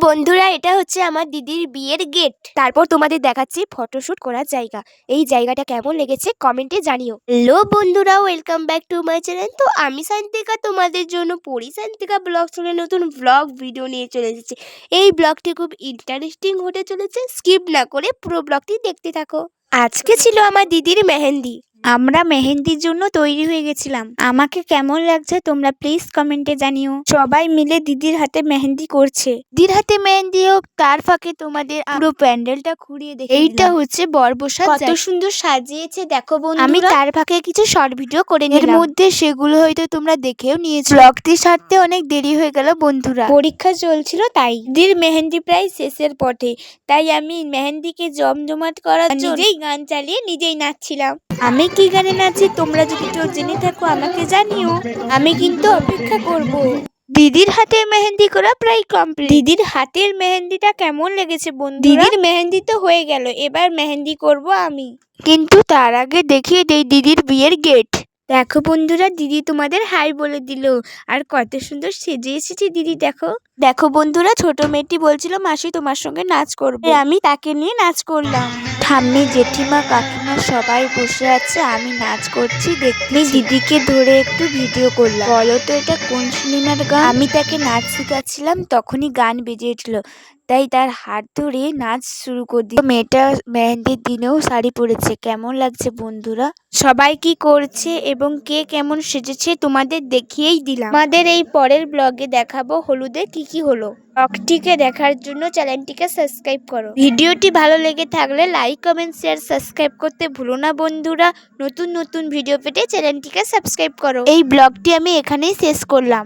বন্ধুরা, এটা হচ্ছে আমার দিদির বিয়ের গেট। তারপর তোমাদের দেখাচ্ছি ফটোশুট করার জায়গা। এই জায়গাটা কেমন লেগেছে কমেন্টে জানিও। হ্যালো বন্ধুরা, welcome back to my channel. তো আমি সায়ন্তিকা, তোমাদের জন্য সায়ন্তিকা ব্লগ চ্যানেলে নতুন ব্লগ ভিডিও নিয়ে চলে এসেছি। এই ব্লগটি খুব ইন্টারেস্টিং হতে চলেছে, স্কিপ না করে পুরো ব্লগটি দেখতে থাকো। আজকে ছিল আমার দিদির মেহেন্দি। আমরা মেহেন্দির জন্য তৈরি হয়ে গেছিলাম। আমাকে কেমন লাগছে তোমরা প্লিজ কমেন্টে জানিও। সবাই মিলে দিদির হাতে মেহেন্দি করছে। দিদির হাতে মেহেন্দি হোক, তার ফাঁকে তোমাদের পুরো প্যান্ডেলটা ঘুরিয়ে দেখে এইটা হচ্ছে বরবসাত। কত সুন্দর সাজিয়েছে দেখো বন্ধুরা। আমি তার ফাঁকে কিছু শর্ট ভিডিও করে নিলাম। এর মধ্যে সেগুলো হয়তো তোমরা দেখেও নিয়েছো। ব্লগটি ছাড়তে অনেক দেরি হয়ে গেল বন্ধুরা, পরীক্ষা চলছিল তাই। দিদির মেহেন্দি প্রায় শেষের পথে, তাই আমি মেহেন্দিকে জমজমাট করার জন্য নিজেই গান চালিয়ে নিজেই নাচছিলাম। আমি কি গানে নাচি তোমরা যদি কেউ জেনে থাকো আমাকে জানিও, আমি কিন্তু অপেক্ষা করব। দিদির হাতে মেহেন্দি করা প্রায় কমপ্লিট। দিদির হাতের মেহেন্দিটা কেমন লেগেছে বন্ধুরা? দিদির মেহেন্দি তো হয়ে গেল, এবার মেহেন্দি করব আমি। কিন্তু তার আগে দেখিয়ে দেই দিদির বিয়ের গেট। দেখো বন্ধুরা, দিদি তোমাদের হাই বলে দিল। আর কত সুন্দর সেজে এসেছে দিদি, দেখো। দেখো বন্ধুরা, ছোট মেয়েটি বলছিল মাসি তোমার সঙ্গে নাচ করবে, আমি তাকে নিয়ে নাচ করলাম। ঠাম্মি, জেঠিমা, কাকিমা সবাই বসে আছে, আমি নাচ করছি দেখতে। দিদিকে ধরে একটু ভিডিও করলাম। বলো তো এটা কোন সিনেমার গান? আমি তাকে নাচ শেখাচ্ছিলাম, তখনই গান বেজে উঠলো, তাই তার হাত ধরে নাচ শুরু করে দিই। মেয়েটা মেহেন্দির দিনেও শাড়ি পরেছে। কেমন লাগছে বন্ধুরা? সবাই কি করছে এবং কে কেমন সেজেছে তোমাদের দেখিয়েই দিলাম। আমাদের এই পরের ব্লগে দেখাবো হলুদে কি কি হলো। ব্লগটিকে দেখার জন্য চ্যানেলটিকে সাবস্ক্রাইব করো। ভিডিওটি ভালো লেগে থাকলে লাইক, কমেন্ট, শেয়ার, সাবস্ক্রাইব করতে ভুলো না বন্ধুরা। নতুন নতুন ভিডিও পেতে চ্যানেলটিকে সাবস্ক্রাইব করো। এই ব্লগটি আমি এখানেই শেষ করলাম।